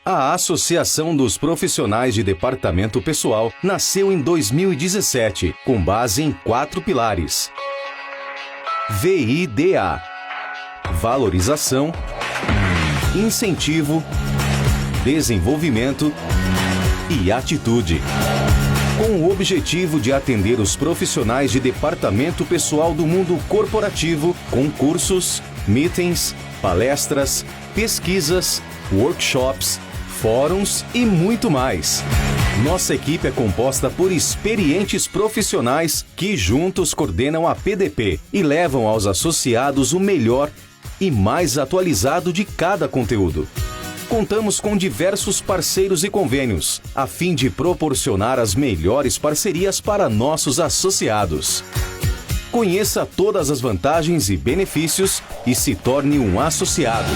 A Associação dos Profissionais de Departamento Pessoal nasceu em 2017, com base em 4 pilares. VIDA: valorização, incentivo, desenvolvimento e atitude. Com o objetivo de atender os profissionais de departamento pessoal do mundo corporativo com cursos, meetings, palestras, pesquisas, workshops, fóruns e muito mais. Nossa equipe é composta por experientes profissionais que juntos coordenam a PDP e levam aos associados o melhor e mais atualizado de cada conteúdo. Contamos com diversos parceiros e convênios, a fim de proporcionar as melhores parcerias para nossos associados. Conheça todas as vantagens e benefícios e se torne um associado.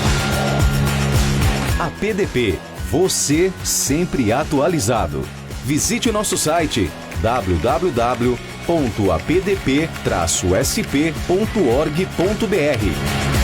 A PDP, você sempre atualizado. Visite nosso site www.apdp-sp.org.br.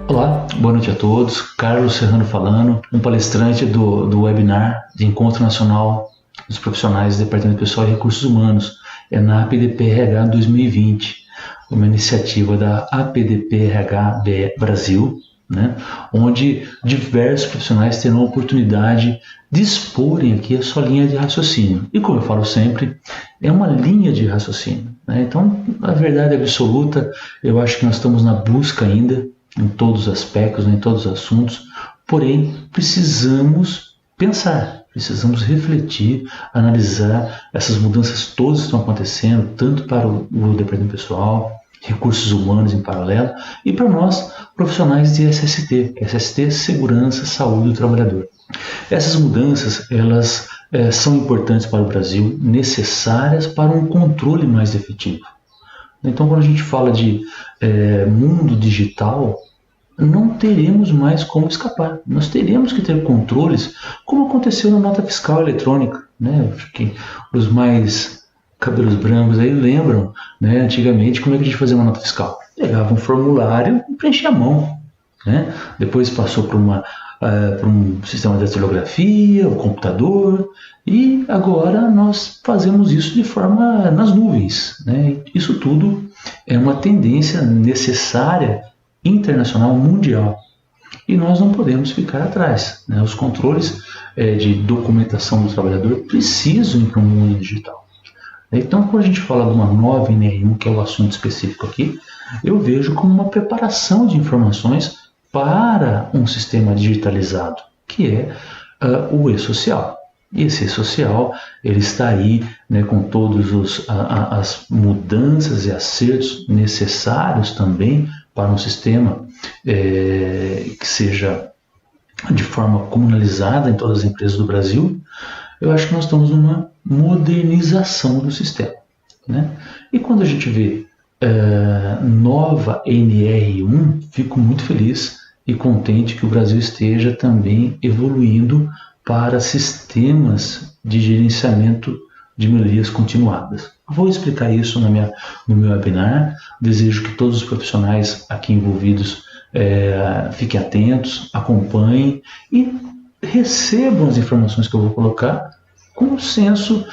Olá, boa noite a todos. Carlos Serrano falando, um palestrante do webinar de Encontro Nacional dos Profissionais do Departamento Pessoal e Recursos Humanos, na APDP-RH 2020, uma iniciativa da APDP-RH Brasil, né, onde diversos profissionais terão a oportunidade de exporem aqui a sua linha de raciocínio. E como eu falo sempre, é uma linha de raciocínio, né? Então, a verdade absoluta, eu acho que nós estamos na busca ainda, em todos os aspectos, em todos os assuntos, porém precisamos pensar, precisamos refletir, analisar essas mudanças todas que estão acontecendo, tanto para o departamento pessoal, recursos humanos em paralelo, e para nós, profissionais de SST, SST, Segurança, Saúde do Trabalhador. Essas mudanças, elas são importantes para o Brasil, necessárias para um controle mais efetivo. Então, quando a gente fala de mundo digital, não teremos mais como escapar. Nós teremos que ter controles, como aconteceu na nota fiscal eletrônica, né? Acho que os mais cabelos brancos aí lembram, né, antigamente, como é que a gente fazia uma nota fiscal? Pegava um formulário e preenchia a mão, né? Depois passou por um sistema de datilografia, o computador, e agora nós fazemos isso de forma nas nuvens, né? Isso tudo é uma tendência necessária, internacional, mundial. E nós não podemos ficar atrás, né? Os controles de documentação do trabalhador precisam ir para o mundo digital. Então, quando a gente fala de uma nova NR1, que é o assunto específico aqui, eu vejo como uma preparação de informações para um sistema digitalizado, que é o e-social. E esse e-social, ele está aí, né, com todas as mudanças e acertos necessários também para um sistema que seja de forma comunalizada em todas as empresas do Brasil. Eu acho que nós estamos numa modernização do sistema, né? E quando a gente vê nova NR1, fico muito feliz e contente que o Brasil esteja também evoluindo para sistemas de gerenciamento de melhorias continuadas. Vou explicar isso no meu webinar. Desejo que todos os profissionais aqui envolvidos fiquem atentos, acompanhem e recebam as informações que eu vou colocar com o senso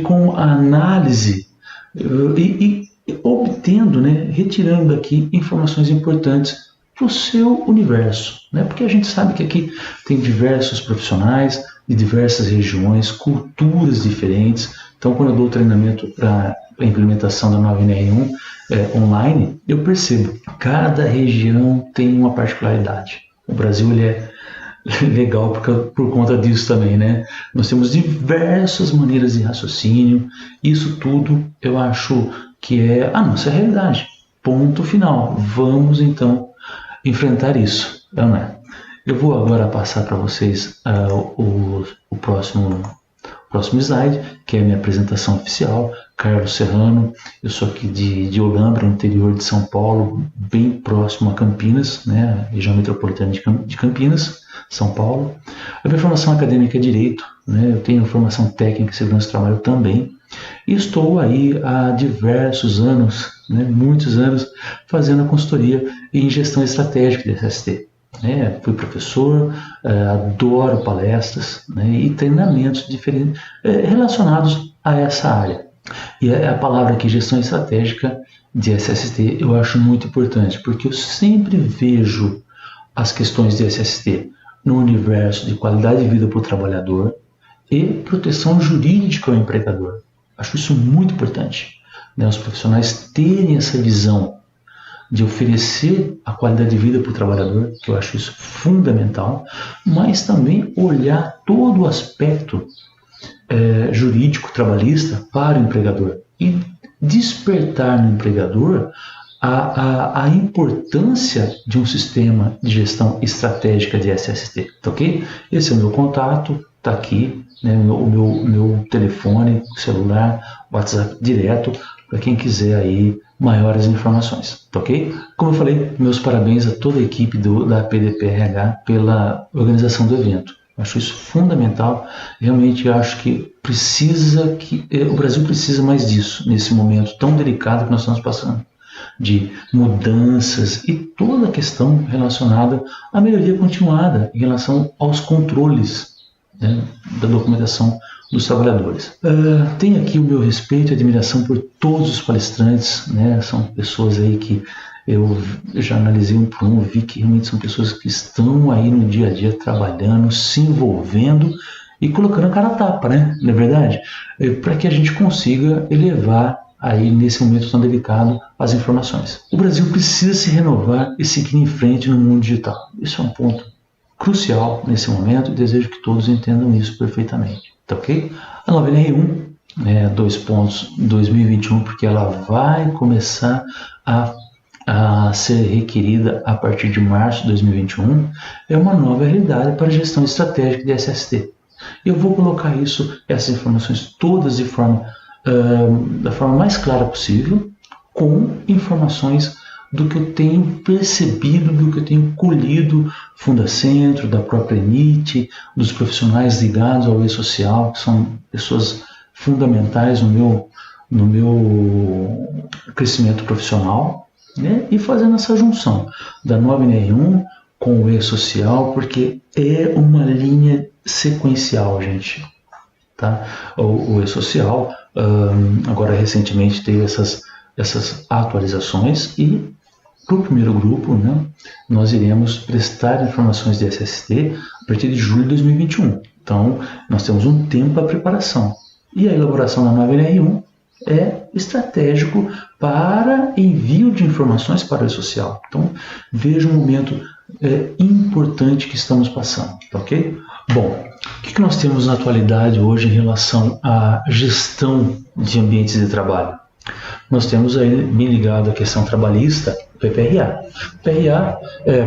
com a análise e obtendo, né, retirando daqui informações importantes para o seu universo, né? Porque a gente sabe que aqui tem diversos profissionais de diversas regiões, culturas diferentes. Então, quando eu dou treinamento para a implementação da nova NR1 online, eu percebo que cada região tem uma particularidade. O Brasil ele é legal por conta disso também, né? Nós temos diversas maneiras de raciocínio. Isso tudo eu acho que é a nossa realidade. Ponto final. Vamos então enfrentar isso, não é? Eu vou agora passar para vocês o próximo slide, que é a minha apresentação oficial. Carlos Serrano, eu sou aqui de Olambra, interior de São Paulo, bem próximo a Campinas, né? Região metropolitana de Campinas, São Paulo. A minha formação acadêmica é Direito, né? Eu tenho formação técnica em Segurança do Trabalho também. E estou aí há diversos anos, né, muitos anos, fazendo a consultoria em gestão estratégica de SST. Fui professor, adoro palestras, né, e treinamentos diferentes relacionados a essa área. E a palavra aqui, gestão estratégica de SST, eu acho muito importante, porque eu sempre vejo as questões de SST no universo de qualidade de vida para o trabalhador e proteção jurídica ao empregador. Acho isso muito importante, né? Os profissionais terem essa visão de oferecer a qualidade de vida para o trabalhador, que eu acho isso fundamental, mas também olhar todo o aspecto jurídico trabalhista para o empregador e despertar no empregador a importância de um sistema de gestão estratégica de SST, tá ok? Esse é o meu contato, tá aqui, né, o meu telefone, celular, WhatsApp direto, para quem quiser aí maiores informações, tá ok? Como eu falei, meus parabéns a toda a equipe da PDPRH pela organização do evento. Acho isso fundamental, realmente acho que o Brasil precisa mais disso, nesse momento tão delicado que nós estamos passando, de mudanças e toda a questão relacionada à melhoria continuada em relação aos controles, né, da documentação dos trabalhadores. Tenho aqui o meu respeito e admiração por todos os palestrantes, né? São pessoas aí que eu já analisei um por um, vi que realmente são pessoas que estão aí no dia a dia trabalhando, se envolvendo e colocando a cara a tapa, né? Não é verdade? Para que a gente consiga elevar aí nesse momento tão delicado as informações. O Brasil precisa se renovar e seguir em frente no mundo digital. Isso é um ponto crucial nesse momento e desejo que todos entendam isso perfeitamente, tá ok? A nova NR1, 2 pontos 2021, porque ela vai começar a ser requerida a partir de março de 2021, é uma nova realidade para a gestão estratégica de SST. Eu vou colocar essas informações todas da forma mais clara possível, com informações do que eu tenho percebido, do que eu tenho colhido Fundacentro, da própria NIT, dos profissionais ligados ao e-social, que são pessoas fundamentais no meu crescimento profissional, né? E fazendo essa junção da nova NR1 com o e-social, porque é uma linha sequencial, gente. Tá? O e-social, agora recentemente teve essas essas atualizações e para o primeiro grupo, né, nós iremos prestar informações de SST a partir de julho de 2021. Então, nós temos um tempo para preparação. E a elaboração da nova NR1 é estratégico para envio de informações para a área social. Então, veja um momento importante que estamos passando, ok? Bom, o que nós temos na atualidade hoje em relação à gestão de ambientes de trabalho? Nós temos aí, bem ligado à questão trabalhista, o PPRA. O PPRA,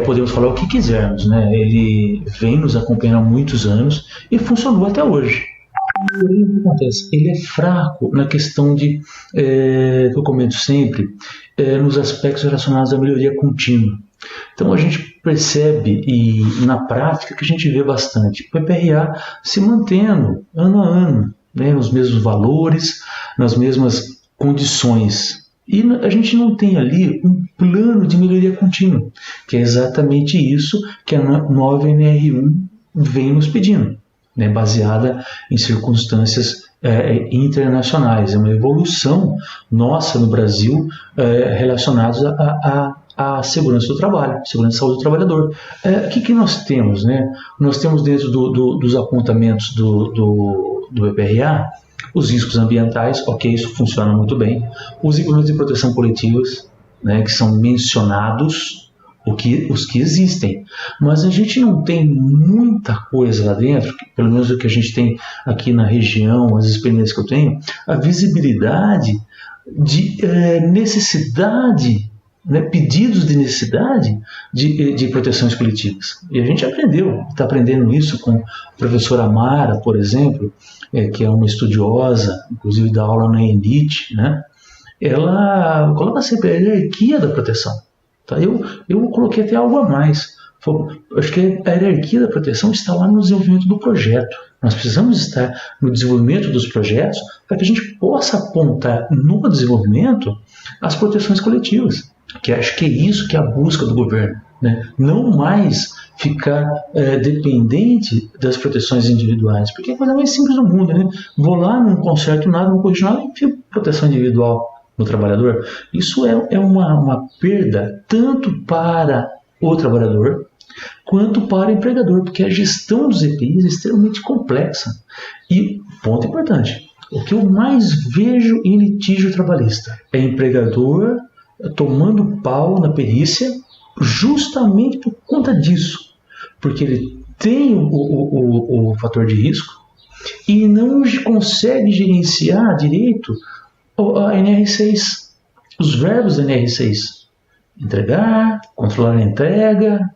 podemos falar o que quisermos, né? Ele vem nos acompanhando há muitos anos e funcionou até hoje. Porém, o que acontece? Ele é fraco na questão de, que eu comento sempre, nos aspectos relacionados à melhoria contínua. Então a gente percebe, e na prática que a gente vê bastante, o PPRA se mantendo ano a ano, né, nos mesmos valores, nas mesmas condições. E a gente não tem ali um plano de melhoria contínua, que é exatamente isso que a nova NR1 vem nos pedindo, né, baseada em circunstâncias internacionais. É uma evolução nossa no Brasil relacionada à segurança do trabalho, segurança e saúde do trabalhador. O que nós temos? Né? Nós temos dentro dos apontamentos do PPRA os riscos ambientais, ok, isso funciona muito bem. Os equipamentos de proteção coletivas, né, que são mencionados, os que existem. Mas a gente não tem muita coisa lá dentro, pelo menos o que a gente tem aqui na região, as experiências que eu tenho, a visibilidade de necessidade, né, pedidos de necessidade de proteções coletivas. E a gente está aprendendo isso com a professora Mara, por exemplo, que é uma estudiosa, inclusive dá aula na ENIT, né? Ela coloca sempre a hierarquia da proteção. Tá? Eu coloquei até algo a mais. Acho que a hierarquia da proteção está lá no desenvolvimento do projeto. Nós precisamos estar no desenvolvimento dos projetos para que a gente possa apontar no desenvolvimento as proteções coletivas. Que acho que é isso que é a busca do governo, né? Não mais ficar dependente das proteções individuais, porque é a coisa mais simples do mundo, né? Vou lá, não conserto nada, não corrijo nada e enfio proteção individual no trabalhador. Isso é uma perda tanto para o trabalhador quanto para o empregador, porque a gestão dos EPIs é extremamente complexa. E, ponto importante, o que eu mais vejo em litígio trabalhista é empregador tomando pau na perícia justamente por conta disso, porque ele tem o fator de risco e não consegue gerenciar direito a NR6, os verbos da NR6: entregar, controlar a entrega,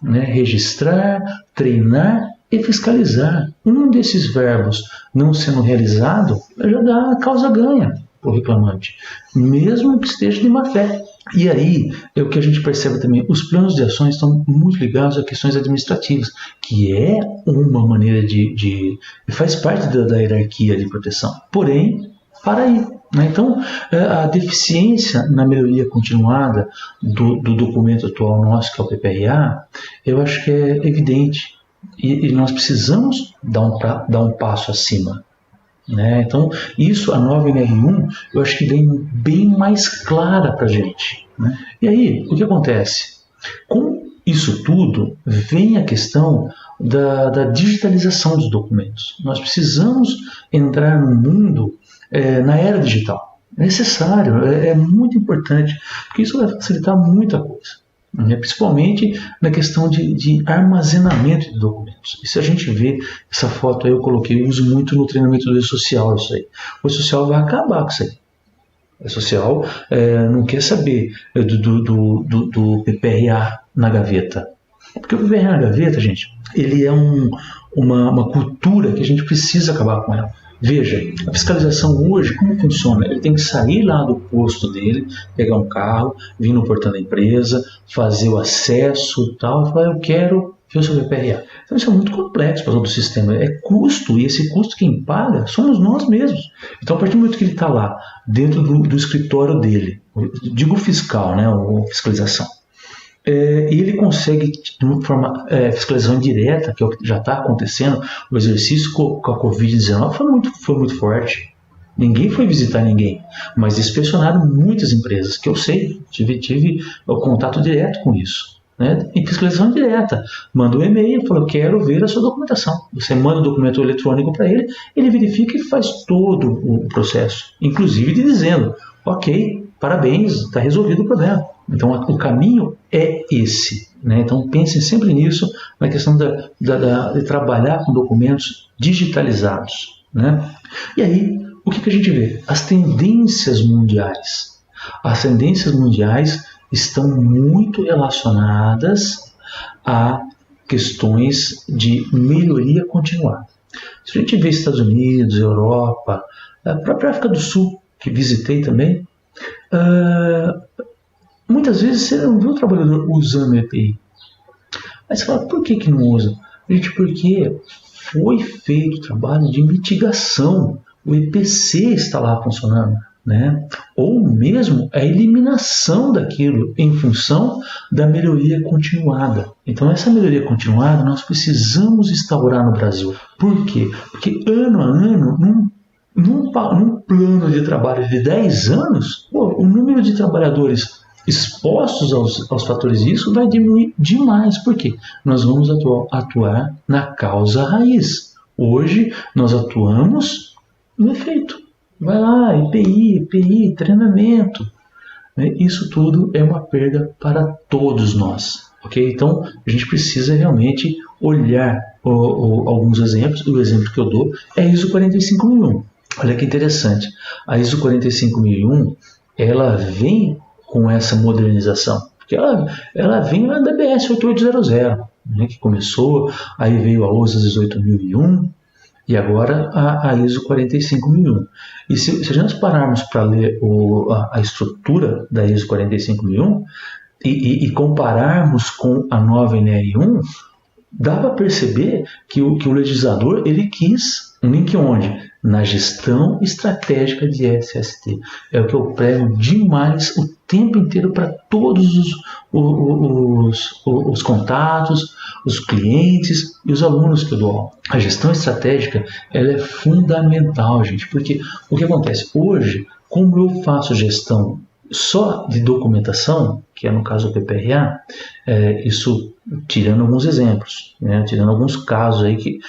né, registrar, treinar e fiscalizar. Um desses verbos não sendo realizado já dá a causa ganha para o reclamante, mesmo que esteja de má fé. E aí é o que a gente percebe também, os planos de ações estão muito ligados a questões administrativas, que é uma maneira faz parte da hierarquia de proteção, porém, para aí. Né? Então, a deficiência na melhoria continuada do documento atual nosso, que é o PPRA, eu acho que é evidente, e nós precisamos dar um passo acima. Né? Então, isso, a nova NR1, eu acho que vem bem mais clara para a gente. Né? E aí, o que acontece? Com isso tudo, vem a questão da digitalização dos documentos. Nós precisamos entrar no mundo, na era digital. É necessário, é muito importante, porque isso vai facilitar muita coisa. Né? Principalmente na questão de armazenamento de documentos. E se a gente vê essa foto aí, eu coloquei, eu uso muito no treinamento do E-Social isso aí. O E-Social vai acabar com isso aí. O E-Social não quer saber do PPRA na gaveta. Porque o PPRA na gaveta, gente, ele é uma cultura que a gente precisa acabar com ela. Veja, a fiscalização hoje, como funciona? Ele tem que sair lá do posto dele, pegar um carro, vir no portão da empresa, fazer o acesso e tal, e falar, eu quero ver o seu PPRA. Então isso é muito complexo para todo o sistema, é custo, e esse custo quem paga somos nós mesmos. Então a partir do momento que ele está lá, dentro do escritório dele, digo fiscal, né, ou fiscalização, ele consegue, de uma forma fiscalização direta, que é o que já está acontecendo, o exercício com a Covid-19 foi muito forte. Ninguém foi visitar ninguém, mas inspecionaram muitas empresas, que eu sei, tive o contato direto com isso. Né? E fiscalização direta. Manda um e-mail, falou, quero ver a sua documentação. Você manda o documento eletrônico para ele, ele verifica e faz todo o processo, inclusive dizendo, ok, parabéns, está resolvido o problema. Então o caminho é esse. Né? Então pensem sempre nisso, na questão de trabalhar com documentos digitalizados. Né? E aí, o que a gente vê? As tendências mundiais. As tendências mundiais estão muito relacionadas a questões de melhoria continuada. Se a gente vê Estados Unidos, Europa, a própria África do Sul, que visitei também, muitas vezes você não vê o trabalhador usando o EPI. Aí você fala, por que não usa? Gente, porque foi feito o trabalho de mitigação. O EPC está lá funcionando. Né? Ou mesmo a eliminação daquilo em função da melhoria continuada. Então essa melhoria continuada nós precisamos instaurar no Brasil. Por quê? Porque ano a ano, num plano de trabalho de 10 anos, o número de trabalhadores expostos aos fatores de risco vai diminuir demais. Por quê? Nós vamos atuar na causa raiz. Hoje nós atuamos no efeito. Vai lá, EPI, treinamento. Isso tudo é uma perda para todos nós. Okay? Então, a gente precisa realmente olhar alguns exemplos. O exemplo que eu dou é a ISO 45001. Olha que interessante. A ISO 45001, ela vem com essa modernização. Porque ela vem lá da BS 8800, né, que começou, aí veio a OSA 18001, e agora a ISO 45001. E se nós pararmos para ler a estrutura da ISO 45001 e compararmos com a nova NR1, dá para perceber que o legislador ele quis um link onde? Na gestão estratégica de SST. É o que eu prego demais o tempo inteiro para todos os contatos, os clientes e os alunos que eu dou aula. A gestão estratégica ela é fundamental, gente, porque o que acontece? Hoje, como eu faço gestão só de documentação, que é no caso o PPRA, isso tirando alguns exemplos, né, tirando alguns casos aí que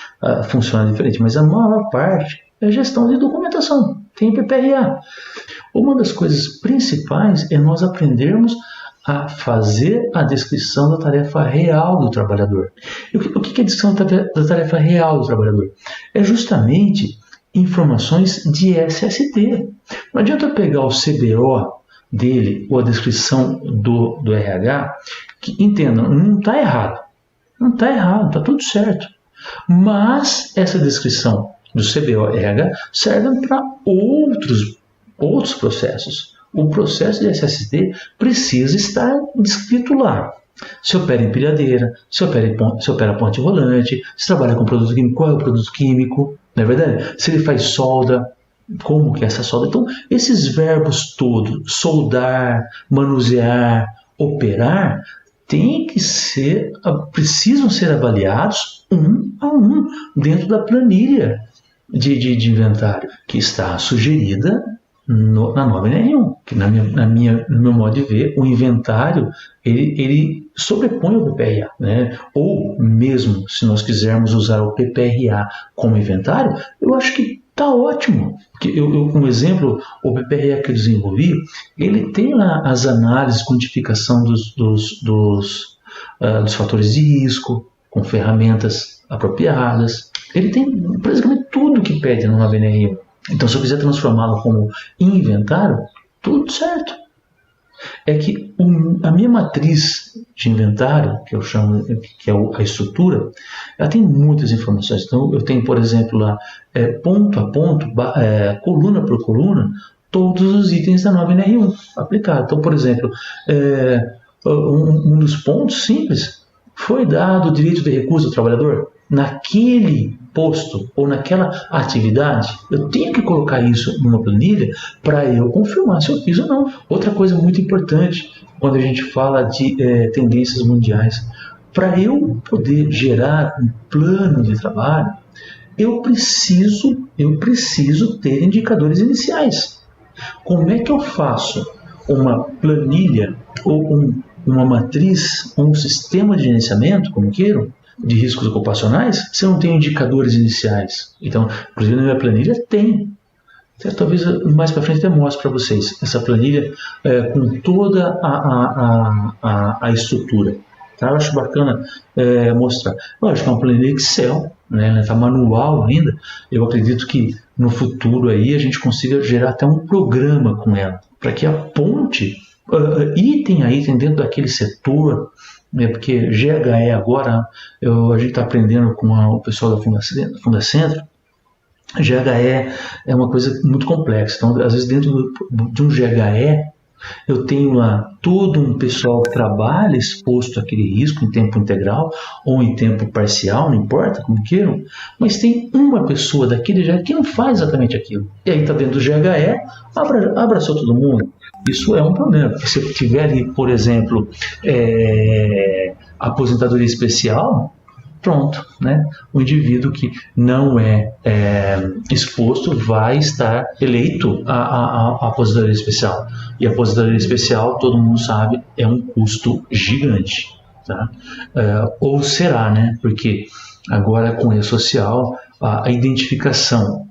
funcionam diferente, mas a maior parte é gestão de documentação, tem PPRA. Uma das coisas principais é nós aprendermos a fazer a descrição da tarefa real do trabalhador. E o que é a descrição da tarefa real do trabalhador? É justamente informações de SST. Não adianta eu pegar o CBO dele ou a descrição do RH, que entendam, não está errado. Não está errado, está tudo certo. Mas essa descrição do CBO-RH serve para outros processos. O processo de SST precisa estar descrito lá. Se opera empilhadeira, se opera ponte volante, se trabalha com produto químico, qual é o produto químico, não é verdade? Se ele faz solda, como que é essa solda? Então, esses verbos todos, soldar, manusear, operar, precisam ser avaliados um a um dentro da planilha de inventário que está sugerida na nova NR1, que no meu modo de ver, o inventário ele sobrepõe o PPRA, né? Ou mesmo se nós quisermos usar o PPRA como inventário, eu acho que está ótimo. Porque um exemplo, o PPRA que eu desenvolvi, ele tem lá as análises, quantificação dos fatores de risco, com ferramentas apropriadas. Ele tem praticamente tudo que pede no nova NR1. Então, se eu quiser transformá-lo como inventário, tudo certo. É que a minha matriz de inventário, que eu chamo, que é a estrutura, ela tem muitas informações. Então, eu tenho, por exemplo, lá, ponto a ponto, coluna por coluna, todos os itens da nova NR1 aplicados. Então, por exemplo, um dos pontos simples foi dado o direito de recusa ao trabalhador naquele posto ou naquela atividade. Eu tenho que colocar isso numa planilha para eu confirmar se eu fiz ou não. Outra coisa muito importante quando a gente fala de tendências mundiais, para eu poder gerar um plano de trabalho, eu preciso ter indicadores iniciais. Como é que eu faço uma planilha ou uma matriz, ou um sistema de gerenciamento, como queiram, de riscos ocupacionais, se eu não tenho indicadores iniciais? Então, inclusive na minha planilha tem. Talvez mais para frente até mostre para vocês essa planilha com toda a estrutura. Tá? Eu acho bacana mostrar. Lógico, é uma planilha Excel, né? Está manual ainda. Eu acredito que no futuro aí a gente consiga gerar até um programa com ela, para que aponte item a item dentro daquele setor, né? Porque GHE agora, a gente está aprendendo com o pessoal da Fundacentro. GHE é uma coisa muito complexa. Então, às vezes, dentro de um GHE, eu tenho lá todo um pessoal que trabalha exposto àquele risco em tempo integral ou em tempo parcial, não importa, como queiram, mas tem uma pessoa daquele GHE que não faz exatamente aquilo. E aí está dentro do GHE, abraçou todo mundo. Isso é um problema. Se eu tiver ali, por exemplo, aposentadoria especial, pronto, né? O indivíduo que não é exposto vai estar eleito a aposentadoria especial. E a aposentadoria especial, todo mundo sabe, é um custo gigante. Tá? Ou será, né? Porque agora com o e-social, a identificação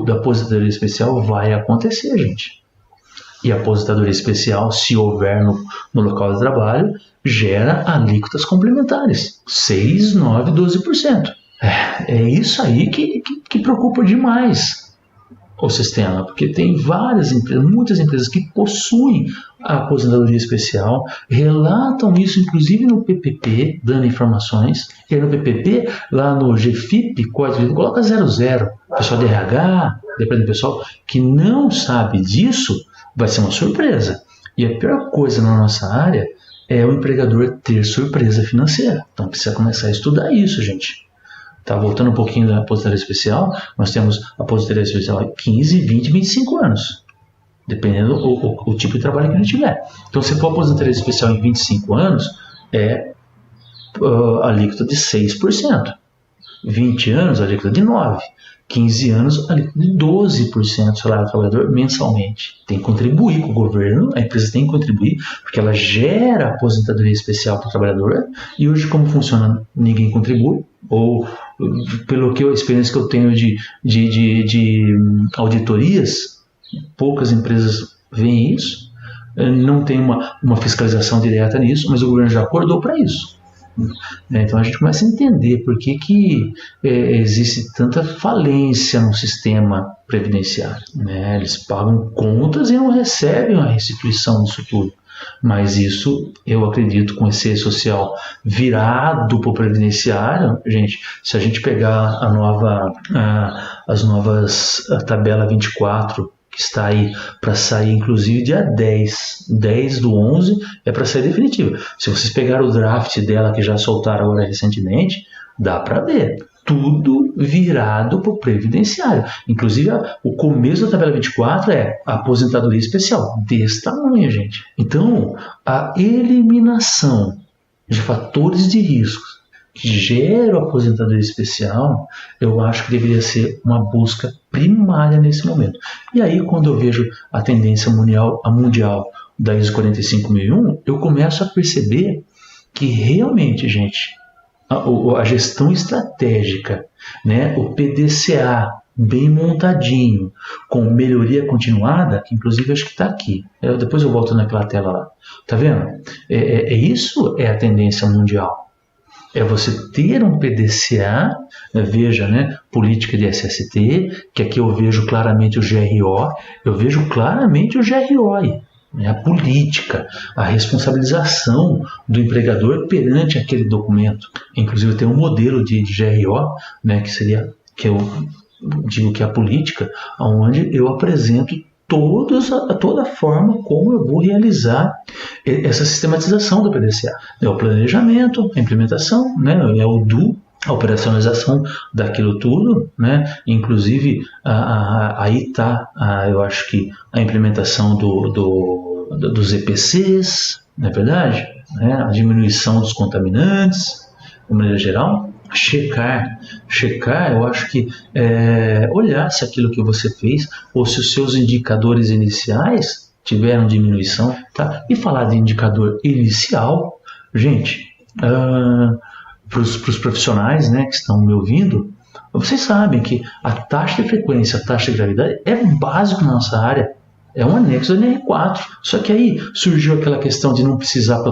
da aposentadoria especial vai acontecer, gente. E a aposentadoria especial, se houver no local de trabalho, gera alíquotas complementares, 6, 9, 12%. É isso aí que preocupa demais o sistema, porque tem várias empresas, muitas empresas que possuem a aposentadoria especial, relatam isso inclusive no PPP, dando informações, e aí no PPP, lá no GFIP, código, coloca 00. O pessoal de RH, dependendo do pessoal que não sabe disso, vai ser uma surpresa. E a pior coisa na nossa área é o empregador ter surpresa financeira. Então precisa começar a estudar isso, gente. Tá, voltando um pouquinho da aposentadoria especial, nós temos a aposentadoria especial 15, 20, 25 anos. Dependendo o tipo de trabalho que ele tiver. Então, se for aposentadoria especial em 25 anos, alíquota de 6%. 20 anos, alíquota de 9%. 15 anos, alíquota de 12% do salário do trabalhador mensalmente. Tem que contribuir com o governo, a empresa tem que contribuir, porque ela gera aposentadoria especial para o trabalhador, e hoje como funciona? Ninguém contribui, ou pelo que a experiência que eu tenho de auditorias, poucas empresas veem isso, não tem uma fiscalização direta nisso, mas o governo já acordou para isso. Então a gente começa a entender por que existe tanta falência no sistema previdenciário, né? Eles pagam contas e não recebem a restituição disso tudo. Mas isso, eu acredito, com esse social virado para o previdenciário, gente, se a gente pegar a tabela 24, que está aí para sair, inclusive, dia 10 do 11, é para sair definitiva. Se vocês pegaram o draft dela, que já soltaram agora recentemente, dá para ver. Tudo virado para o previdenciário. Inclusive, o começo da tabela 24 é a aposentadoria especial. Desse tamanho, gente. Então, a eliminação de fatores de risco que geram aposentadoria especial, eu acho que deveria ser uma busca primária nesse momento. E aí, quando eu vejo a tendência mundial da ISO 45001, eu começo a perceber que realmente, gente, a gestão estratégica, né, o PDCA bem montadinho, com melhoria continuada, que inclusive acho que está aqui. Depois eu volto naquela tela lá. Tá vendo? Isso é a tendência mundial. É você ter um PDCA, veja, né, política de SST, que aqui eu vejo claramente o GRO, aí, né, a política, a responsabilização do empregador perante aquele documento. Inclusive tem um modelo de GRO, né, que eu digo que é a política, onde eu apresento toda a forma como eu vou realizar essa sistematização do PDCA. É o planejamento, a implementação, né? É o DO, a operacionalização daquilo tudo, né? Inclusive, aí está, eu acho que a implementação dos EPCs, não é verdade? Né? A diminuição dos contaminantes, de maneira geral. checar, eu acho que olhar se aquilo que você fez ou se os seus indicadores iniciais tiveram diminuição, tá? E falar de indicador inicial, gente, para os profissionais, né, que estão me ouvindo, vocês sabem que a taxa de frequência, a taxa de gravidade é básico na nossa área, é um anexo da NR4, só que aí surgiu aquela questão de não precisar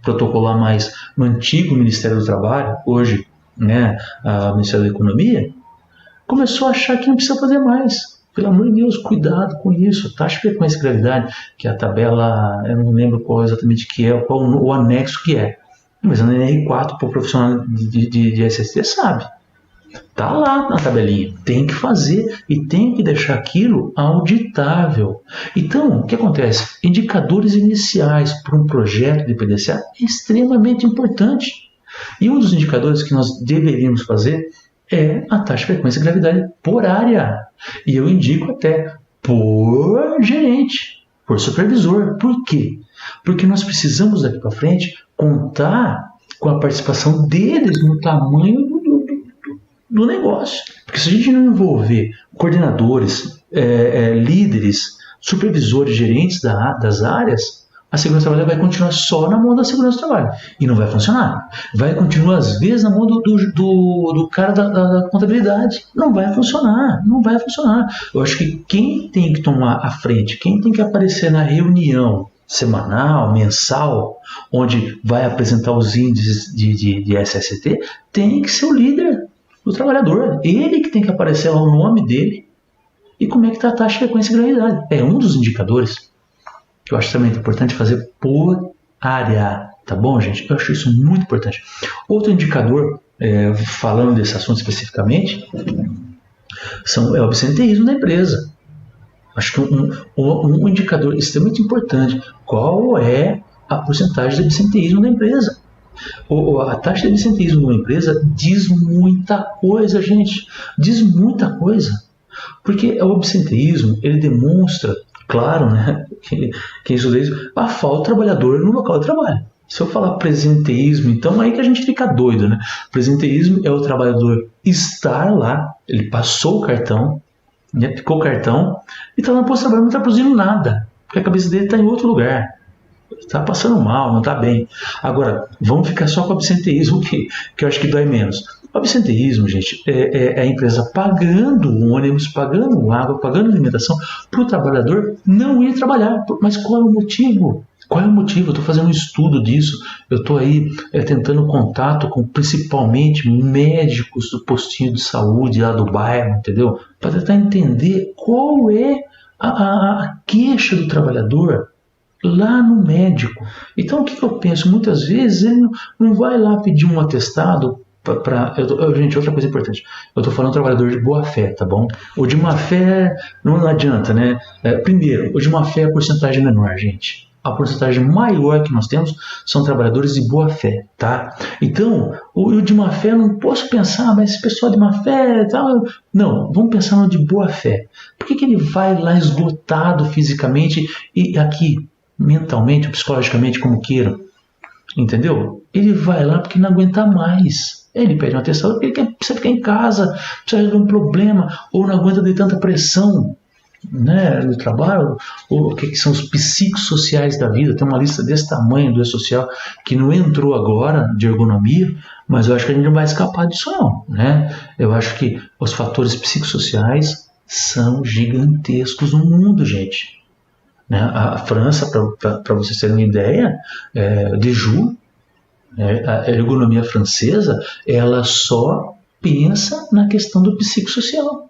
protocolar mais no antigo Ministério do Trabalho, hoje, né, o Ministério da Economia, começou a achar que não precisa fazer mais. Pelo amor de Deus, cuidado com isso. Taxa de frequência e gravidade, que é a tabela, eu não lembro qual exatamente que é, qual o anexo que é. Mas a NR4 para o profissional de SST sabe. Tá lá na tabelinha. Tem que fazer e tem que deixar aquilo auditável. Então, o que acontece? Indicadores iniciais para um projeto de PDCA é extremamente importante. E um dos indicadores que nós deveríamos fazer é a taxa de frequência e gravidade por área. E eu indico até por gerente, por supervisor. Por quê? Porque nós precisamos daqui para frente contar com a participação deles no tamanho do negócio. Porque se a gente não envolver coordenadores, líderes, supervisores, gerentes das áreas, a segurança do trabalho vai continuar só na mão da segurança do trabalho. E não vai funcionar. Vai continuar, às vezes, na mão do cara da contabilidade. Não vai funcionar. Não vai funcionar. Eu acho que quem tem que tomar a frente, quem tem que aparecer na reunião semanal, mensal, onde vai apresentar os índices de SST, tem que ser o líder do trabalhador. Ele que tem que aparecer lá o nome dele e como é que está a taxa de frequência e gravidade. É um dos indicadores que eu acho também importante fazer por área, tá bom, gente? Eu acho isso muito importante. Outro indicador, falando desse assunto especificamente, é o absenteísmo da empresa. Acho que um indicador extremamente importante, qual é a porcentagem de absenteísmo da empresa? A taxa de absenteísmo de uma empresa diz muita coisa, gente. Diz muita coisa. Porque o absenteísmo, ele demonstra, claro, né, quem estuda isso, a falta do trabalhador no local de trabalho. Se eu falar presenteísmo, então aí que a gente fica doido, né? Presenteísmo é o trabalhador estar lá, ele passou o cartão, né, ficou o cartão, e está no posto de trabalho, não está produzindo nada, porque a cabeça dele está em outro lugar. Está passando mal, não está bem. Agora, vamos ficar só com o absenteísmo, que eu acho que dói menos. O absenteísmo, gente, é a empresa pagando ônibus, pagando água, pagando alimentação para o trabalhador não ir trabalhar. Mas qual é o motivo? Qual é o motivo? Eu estou fazendo um estudo disso, eu estou aí tentando contato com principalmente médicos do postinho de saúde lá do bairro, entendeu? Para tentar entender qual é a queixa do trabalhador lá no médico. Então o que eu penso? Muitas vezes ele não vai lá pedir um atestado gente, outra coisa importante, eu estou falando trabalhador de boa fé, tá bom? O de má fé não adianta, né? Primeiro, o de má fé é a porcentagem menor, gente. A porcentagem maior que nós temos são trabalhadores de boa fé, tá? Então, o de má fé eu não posso pensar, mas esse pessoal de má fé tal. Não, vamos pensar no de boa fé. Por que ele vai lá esgotado fisicamente e aqui mentalmente ou psicologicamente, como queira? Entendeu? Ele vai lá porque não aguenta mais. Ele pede uma atenção porque ele precisa ficar em casa, precisa resolver um problema, ou não aguenta de tanta pressão, né, no trabalho, ou o que são os psicossociais da vida. Tem uma lista desse tamanho do E-Social que não entrou agora de ergonomia, mas eu acho que a gente não vai escapar disso não, né? Eu acho que os fatores psicossociais são gigantescos no mundo, gente. Né? A França, para vocês terem uma ideia, Dejoux, a ergonomia francesa, ela só pensa na questão do psicossocial.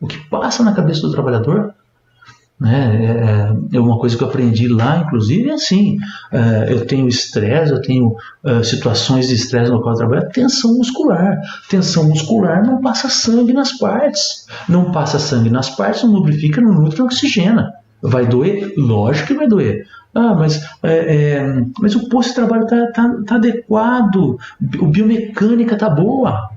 O que passa na cabeça do trabalhador, né, é uma coisa que eu aprendi lá, inclusive, é assim, eu tenho estresse, eu tenho situações de estresse no local de trabalho, tensão muscular. Tensão muscular não passa sangue nas partes. Não passa sangue nas partes, não lubrifica, não nutre, não oxigena. Vai doer? Lógico que vai doer. Mas o posto de trabalho tá adequado, a biomecânica tá boa,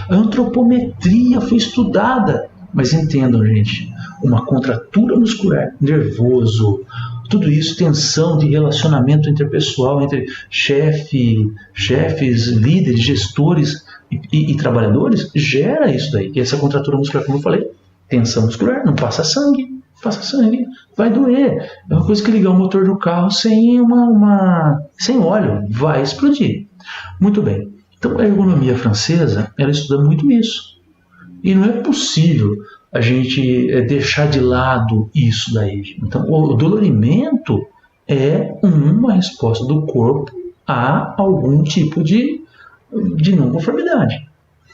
a antropometria foi estudada. Mas entendam, gente, uma contratura muscular, nervoso, tudo isso, tensão de relacionamento interpessoal entre chefes, líderes, gestores e trabalhadores, gera isso daí. E essa contratura muscular, como eu falei, tensão muscular, não passa sangue, vai doer. É uma coisa que ligar o motor do carro sem óleo, vai explodir. Muito bem. Então a ergonomia francesa, ela estuda muito isso. E não é possível a gente deixar de lado isso daí. Então o dolorimento é uma resposta do corpo a algum tipo de não conformidade.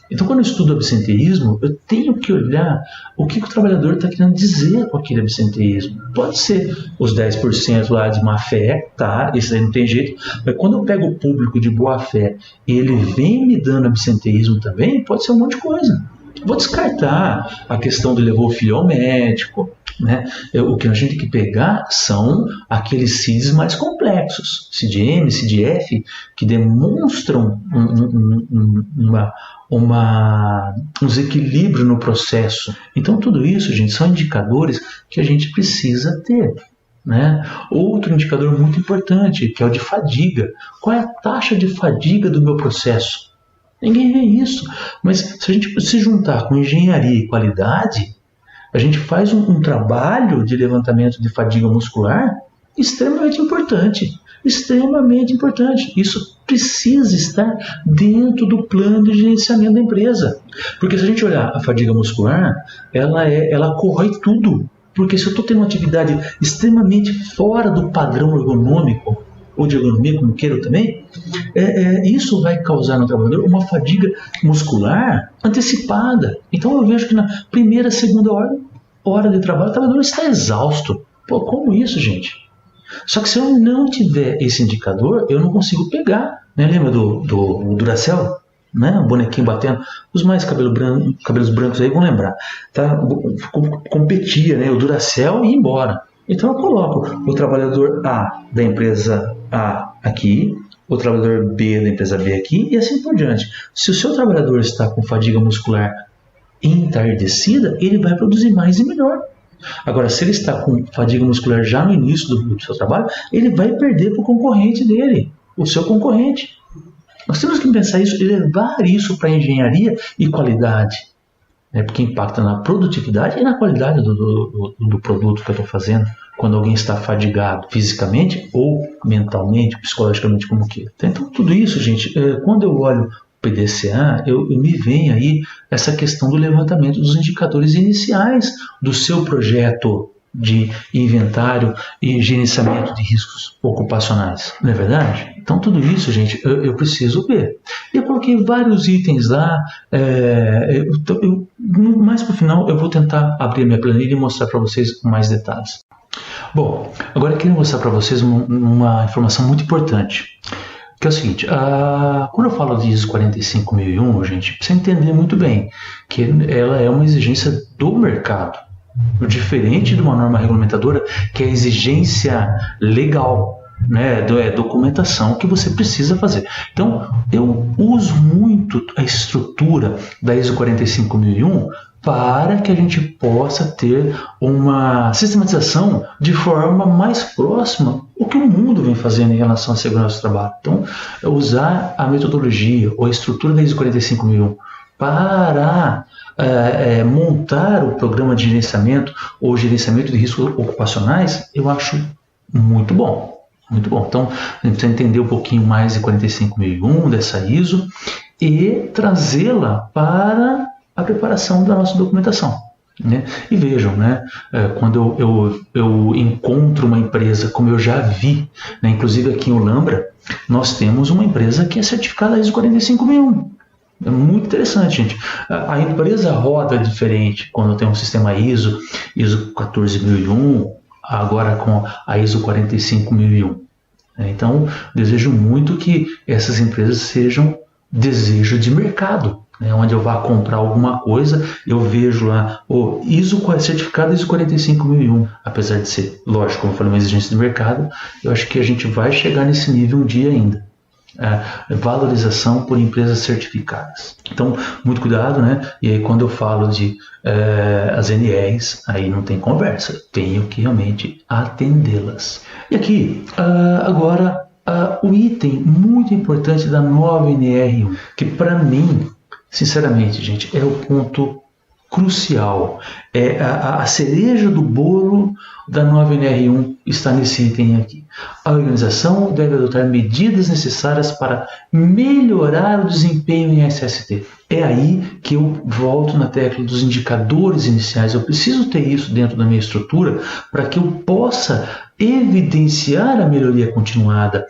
Então, quando eu estudo absenteísmo, eu tenho que olhar o que o trabalhador está querendo dizer com aquele absenteísmo. Pode ser os 10% lá de má fé, tá? Isso aí não tem jeito. Mas quando eu pego o público de boa fé e ele vem me dando absenteísmo também, pode ser um monte de coisa. Vou descartar a questão de levar o filho ao médico, né? O que a gente tem que pegar são aqueles CIDs mais complexos, CID-M, CID-F, que demonstram um desequilíbrio no processo. Então tudo isso, gente, são indicadores que a gente precisa ter, né? Outro indicador muito importante, que é o de fadiga. Qual é a taxa de fadiga do meu processo? Ninguém vê isso, mas se a gente se juntar com engenharia e qualidade, a gente faz um trabalho de levantamento de fadiga muscular extremamente importante. Isso precisa estar dentro do plano de gerenciamento da empresa. Porque se a gente olhar a fadiga muscular, ela corrói tudo. Porque se eu estou tendo uma atividade extremamente fora do padrão ergonômico, ou de ergonomia, como queira também, isso vai causar no trabalhador uma fadiga muscular antecipada. Então eu vejo que na primeira, segunda hora de trabalho, o trabalhador está exausto. Pô, como isso, gente? Só que se eu não tiver esse indicador, eu não consigo pegar. Né? Lembra do Duracell? Né? O bonequinho batendo. Os mais cabelos brancos aí vão lembrar. Tá? Competia, né? O Duracell e ia embora. Então eu coloco o trabalhador A da empresa A aqui, o trabalhador B da empresa B aqui e assim por diante. Se o seu trabalhador está com fadiga muscular entardecida, ele vai produzir mais e melhor. Agora, se ele está com fadiga muscular já no início do seu trabalho, ele vai perder para o concorrente dele, o seu concorrente. Nós temos que pensar isso e levar isso para a engenharia e qualidade. Porque impacta na produtividade e na qualidade do produto que eu estou fazendo quando alguém está fadigado fisicamente ou mentalmente, psicologicamente, como queira. Então, tudo isso, gente, quando eu olho o PDCA, me vem aí essa questão do levantamento dos indicadores iniciais do seu projeto de inventário e gerenciamento de riscos ocupacionais. Não é verdade? Então, tudo isso, gente, eu preciso ver. Eu coloquei vários itens lá. Mais para o final, eu vou tentar abrir a minha planilha e mostrar para vocês mais detalhes. Bom, agora eu queria mostrar para vocês uma informação muito importante. Que é o seguinte, quando eu falo de ISO 45001, gente, precisa entender muito bem que ela é uma exigência do mercado. Diferente de uma norma regulamentadora, que é a exigência legal, né, documentação que você precisa fazer. Então, eu uso muito a estrutura da ISO 45001 para que a gente possa ter uma sistematização de forma mais próxima o que o mundo vem fazendo em relação à segurança do trabalho. Então, usar a metodologia ou a estrutura da ISO 45001 para montar o programa de gerenciamento ou gerenciamento de riscos ocupacionais, eu acho muito bom. Muito bom. Então, a gente precisa entender um pouquinho mais de 45001, dessa ISO, e trazê-la para a preparação da nossa documentação. Né? E vejam, né, quando eu encontro uma empresa, como eu já vi, né, inclusive aqui em Olambra, nós temos uma empresa que é certificada ISO 45001. É muito interessante, gente. A empresa roda diferente quando tem um sistema ISO 14001, agora com a ISO 45001. Então, desejo muito que essas empresas sejam desejo de mercado. Onde eu vá comprar alguma coisa, eu vejo lá o certificado ISO 45001. Apesar de ser, lógico, como eu falei, uma exigência de mercado, eu acho que a gente vai chegar nesse nível um dia ainda. valorização por empresas certificadas. Então, muito cuidado, né? E aí quando eu falo de as NRs, aí não tem conversa, eu tenho que realmente atendê-las. E aqui, agora, o item muito importante da nova NR1, que para mim, sinceramente, gente, é o ponto crucial, é a cereja do bolo da nova NR1 está nesse item aqui. A organização deve adotar medidas necessárias para melhorar o desempenho em SST. É aí que eu volto na tecla dos indicadores iniciais. Eu preciso ter isso dentro da minha estrutura para que eu possa evidenciar a melhoria continuada.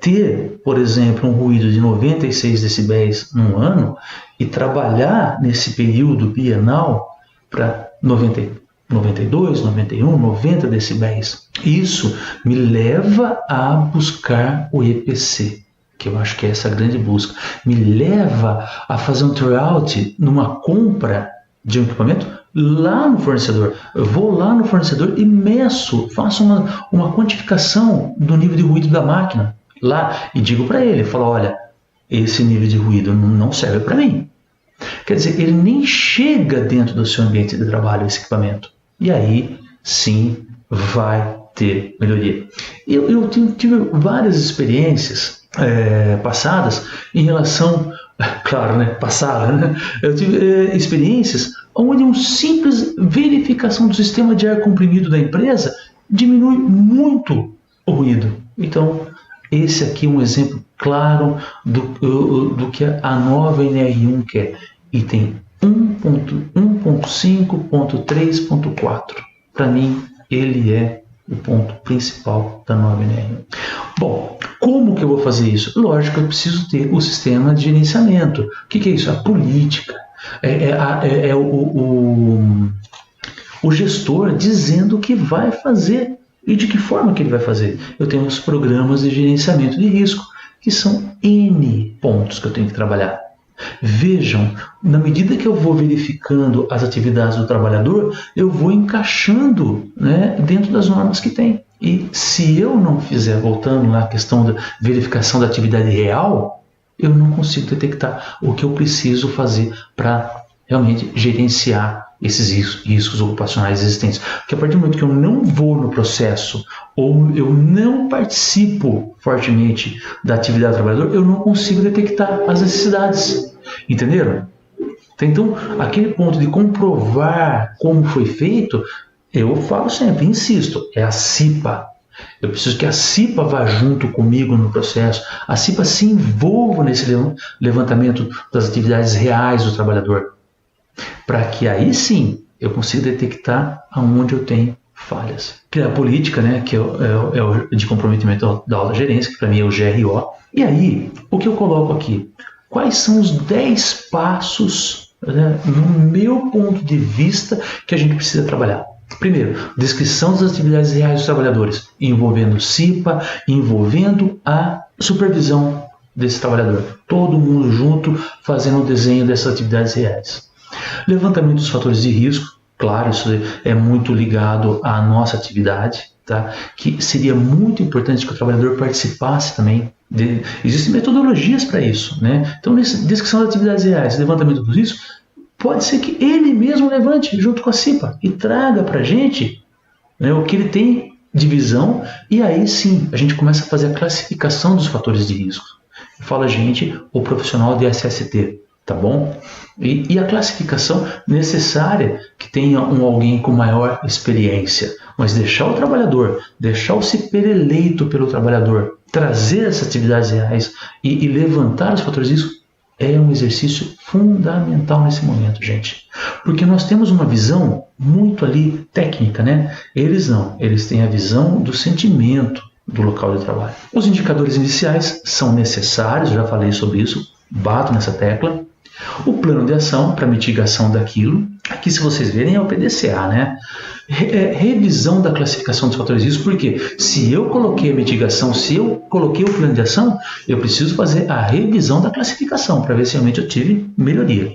Ter, por exemplo, um ruído de 96 decibéis num ano e trabalhar nesse período bienal para 92, 91, 90 decibéis. Isso me leva a buscar o EPC, que eu acho que é essa grande busca. Me leva a fazer um tryout numa compra de um equipamento lá no fornecedor. Eu vou lá no fornecedor e meço, faço uma quantificação do nível de ruído da máquina lá e digo para ele, falo, olha, esse nível de ruído não serve para mim. Quer dizer, ele nem chega dentro do seu ambiente de trabalho, esse equipamento. E aí, sim, vai ter melhoria. Eu tive várias experiências passadas em relação... Claro, né? Passada, né? Eu tive experiências onde uma simples verificação do sistema de ar comprimido da empresa diminui muito o ruído. Então, esse aqui é um exemplo claro do que a nova NR1 quer. Item 1.5.3.4. Para mim, ele é o ponto principal da nova NR1. Bom, como que eu vou fazer isso? Lógico, eu preciso ter o sistema de gerenciamento. O que é isso? A política. O gestor dizendo o que vai fazer e de que forma que ele vai fazer. Eu tenho os programas de gerenciamento de risco, que são N pontos que eu tenho que trabalhar. Vejam, na medida que eu vou verificando as atividades do trabalhador, eu vou encaixando, né, dentro das normas que tem. E se eu não fizer, voltando lá à questão da verificação da atividade real, eu não consigo detectar o que eu preciso fazer para realmente gerenciar esses riscos ocupacionais existentes. Porque a partir do momento que eu não vou no processo ou eu não participo fortemente da atividade do trabalhador, eu não consigo detectar as necessidades. Entenderam? Então, aquele ponto de comprovar como foi feito, eu falo sempre, insisto, é a CIPA. Eu preciso que a CIPA vá junto comigo no processo, a CIPA se envolva nesse levantamento das atividades reais do trabalhador, para que aí sim eu consiga detectar aonde eu tenho falhas. Criar a política, né, que é o de comprometimento da alta gerência, que para mim é o GRO. E aí, o que eu coloco aqui? Quais são os 10 passos, né, no meu ponto de vista, que a gente precisa trabalhar? Primeiro, descrição das atividades reais dos trabalhadores, envolvendo CIPA, envolvendo a supervisão desse trabalhador. Todo mundo junto fazendo o desenho dessas atividades reais. Levantamento dos fatores de risco, claro, isso é muito ligado à nossa atividade, tá? Que seria muito importante que o trabalhador participasse também. Existem metodologias para isso, né? Então, nessa descrição das atividades reais, levantamento dos riscos, pode ser que ele mesmo levante junto com a CIPA e traga para a gente, né, o que ele tem de visão, e aí sim a gente começa a fazer a classificação dos fatores de risco. Fala a gente, o profissional de SST, tá bom? E a classificação necessária que tenha alguém com maior experiência, mas deixar o trabalhador, deixar o ser eleito pelo trabalhador, trazer essas atividades reais e levantar os fatores de risco, é um exercício fundamental nesse momento, gente. Porque nós temos uma visão muito ali técnica, né? Eles não, eles têm a visão do sentimento do local de trabalho. Os indicadores iniciais são necessários, já falei sobre isso, bato nessa tecla. O plano de ação para mitigação daquilo, aqui se vocês verem é o PDCA, né? Revisão da classificação dos fatores de risco, porque se eu coloquei a mitigação, se eu coloquei o plano de ação, eu preciso fazer a revisão da classificação para ver se realmente eu tive melhoria.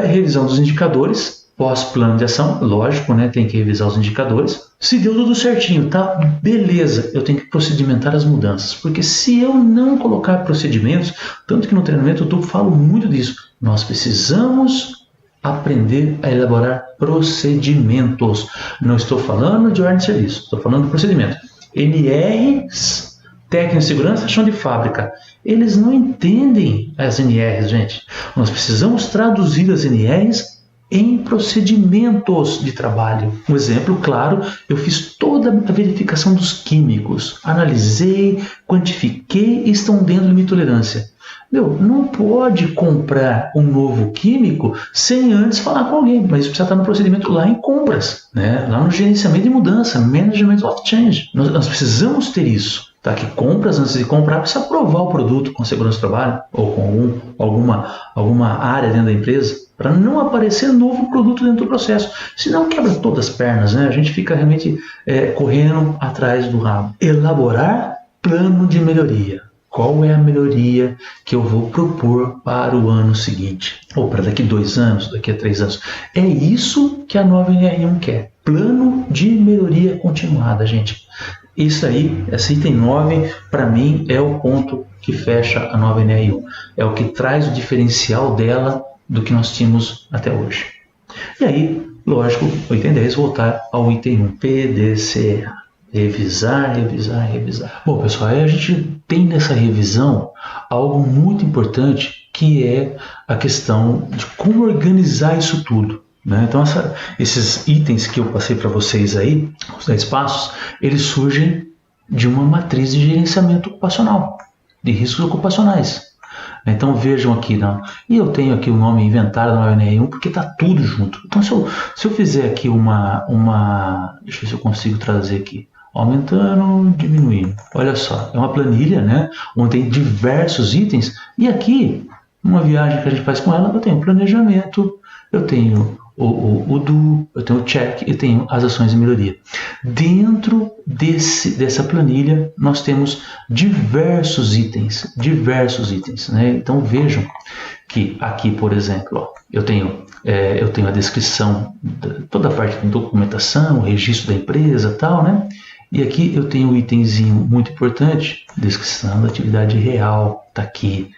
Revisão dos indicadores, pós-plano de ação, lógico, né? Tem que revisar os indicadores. Se deu tudo certinho, tá? Beleza, eu tenho que procedimentar as mudanças. Porque se eu não colocar procedimentos, tanto que no treinamento eu falo muito disso, nós precisamos aprender a elaborar procedimentos. Não estou falando de ordem de serviço, estou falando de procedimento. NRs, técnica de segurança, chão de fábrica. Eles não entendem as NRs, gente. Nós precisamos traduzir as NRs em procedimentos de trabalho. Um exemplo claro, eu fiz toda a verificação dos químicos, analisei, quantifiquei e estão dentro de minha tolerância. Não pode comprar um novo químico sem antes falar com alguém, mas isso precisa estar no procedimento lá em compras, né? Lá no gerenciamento de mudança, Management of Change. Nós precisamos ter isso. Tá? Que compras, antes de comprar, precisa aprovar o produto com segurança do trabalho ou com alguma área dentro da empresa, para não aparecer novo produto dentro do processo. Senão quebra todas as pernas, né? A gente fica realmente correndo atrás do rabo. Elaborar plano de melhoria. Qual é a melhoria que eu vou propor para o ano seguinte? Ou para daqui 2 anos, daqui a 3 anos. É isso que a nova NR1 quer. Plano de melhoria continuada, gente. Isso aí, esse item 9, para mim, é o ponto que fecha a nova NR1. É o que traz o diferencial dela do que nós tínhamos até hoje. E aí, lógico, o item 10 voltar ao item 1, PDCA. Revisar. Bom, pessoal, aí a gente tem nessa revisão algo muito importante, que é a questão de como organizar isso tudo, né? Então, esses itens que eu passei para vocês aí, os 10 passos, eles surgem de uma matriz de gerenciamento ocupacional, de riscos ocupacionais. Então vejam aqui, e eu tenho aqui o nome inventário da NR1 porque está tudo junto. Então se eu fizer aqui deixa eu ver se eu consigo trazer aqui, aumentando, diminuindo. Olha só, é uma planilha, né, onde tem diversos itens, e aqui, uma viagem que a gente faz com ela, eu tenho planejamento, eu tenho o do, eu tenho o check e tenho as ações de melhoria. Dentro dessa planilha nós temos diversos itens, né? Então vejam que aqui, por exemplo, eu tenho a descrição, toda a parte de documentação, o registro da empresa, tal, né? E aqui eu tenho um itemzinho muito importante, descrição da atividade real, tá aqui,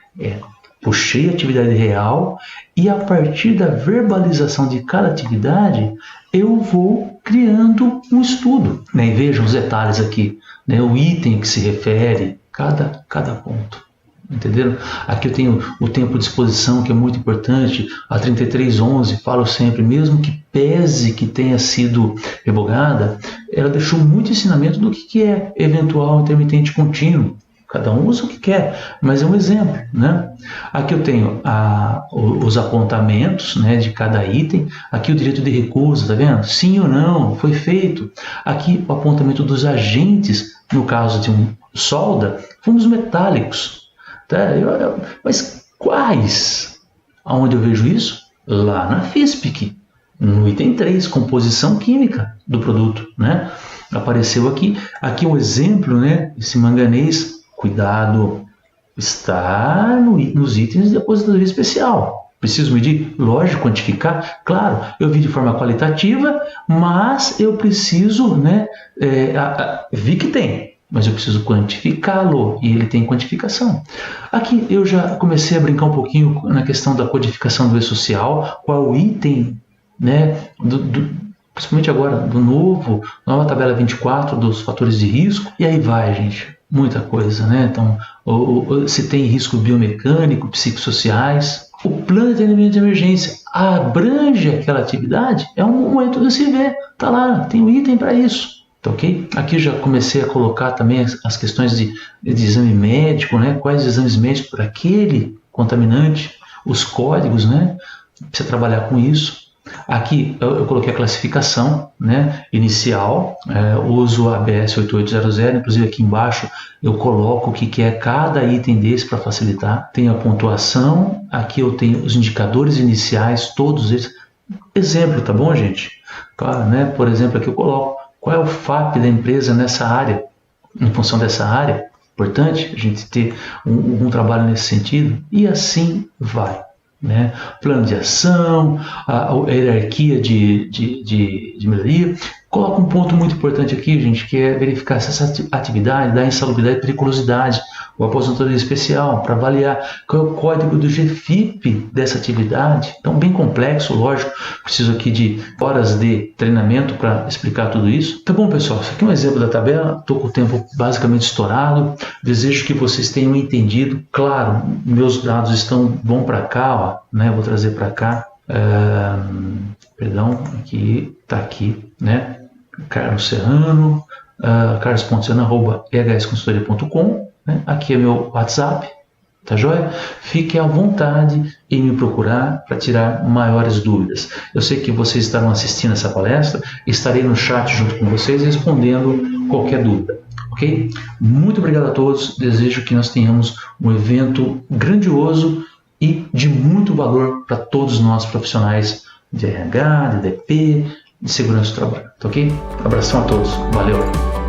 puxei a atividade real e a partir da verbalização de cada atividade eu vou criando um estudo, né? E vejam os detalhes aqui, né? O item que se refere, cada ponto. Entenderam? Aqui eu tenho o tempo de exposição, que é muito importante. A 3311, falo sempre, mesmo que pese que tenha sido revogada, ela deixou muito ensinamento do que é eventual intermitente contínuo. Cada um usa o que quer, mas é um exemplo, né? Aqui eu tenho os apontamentos, né, de cada item. Aqui o direito de recusa, tá vendo? Sim ou não, foi feito. Aqui o apontamento dos agentes, no caso de um solda, fomos metálicos. Tá? Mas quais? Aonde eu vejo isso? Lá na FISPIC, no item 3, composição química do produto, né? Apareceu aqui um exemplo, né? Esse manganês, cuidado, está nos itens de aposentadoria especial. Preciso medir? Lógico, quantificar? Claro, eu vi de forma qualitativa, mas eu preciso, né? Vi que tem, mas eu preciso quantificá-lo, e ele tem quantificação. Aqui eu já comecei a brincar um pouquinho na questão da codificação do E-Social, qual o item, né, principalmente agora, nova tabela 24 dos fatores de risco, e aí vai, gente, muita coisa, né? Então, se tem risco biomecânico, psicossociais. O plano de atendimento de emergência abrange aquela atividade, é um momento de se ver, tá lá, tem um item para isso. Tá, ok? Aqui já comecei a colocar também as questões de exame médico, né? Quais exames médicos para aquele contaminante, os códigos, né? Precisa trabalhar com isso. Aqui eu coloquei a classificação, né, inicial, uso a ABS 8800, inclusive aqui embaixo eu coloco o que é cada item desse para facilitar. Tenho a pontuação, aqui eu tenho os indicadores iniciais, todos eles. Exemplo, tá bom, gente? Claro, né? Por exemplo, aqui eu coloco qual é o FAP da empresa nessa área, em função dessa área. Importante a gente ter um trabalho nesse sentido, e assim vai. né? Plano de ação, a hierarquia de melhoria. Coloca um ponto muito importante aqui, gente, que é verificar se essa atividade dá insalubridade e periculosidade, ou aposentadoria especial, para avaliar qual é o código do GFIP dessa atividade. Então, bem complexo, lógico, preciso aqui de horas de treinamento para explicar tudo isso. Tá bom, pessoal, isso aqui é um exemplo da tabela, estou com o tempo basicamente estourado, desejo que vocês tenham entendido. Claro, meus dados vão para cá, ó, né? Vou trazer para cá, perdão, aqui, tá aqui, né? Carlos Serrano, carlos.serrano@ehsconsultoria.com, né? Aqui é meu WhatsApp, tá joia? Fique à vontade em me procurar para tirar maiores dúvidas. Eu sei que vocês estarão assistindo essa palestra, estarei no chat junto com vocês respondendo qualquer dúvida, ok? Muito obrigado a todos, desejo que nós tenhamos um evento grandioso e de muito valor para todos nós profissionais de RH, de DP, de segurança do trabalho, tá ok? Abração a todos, valeu!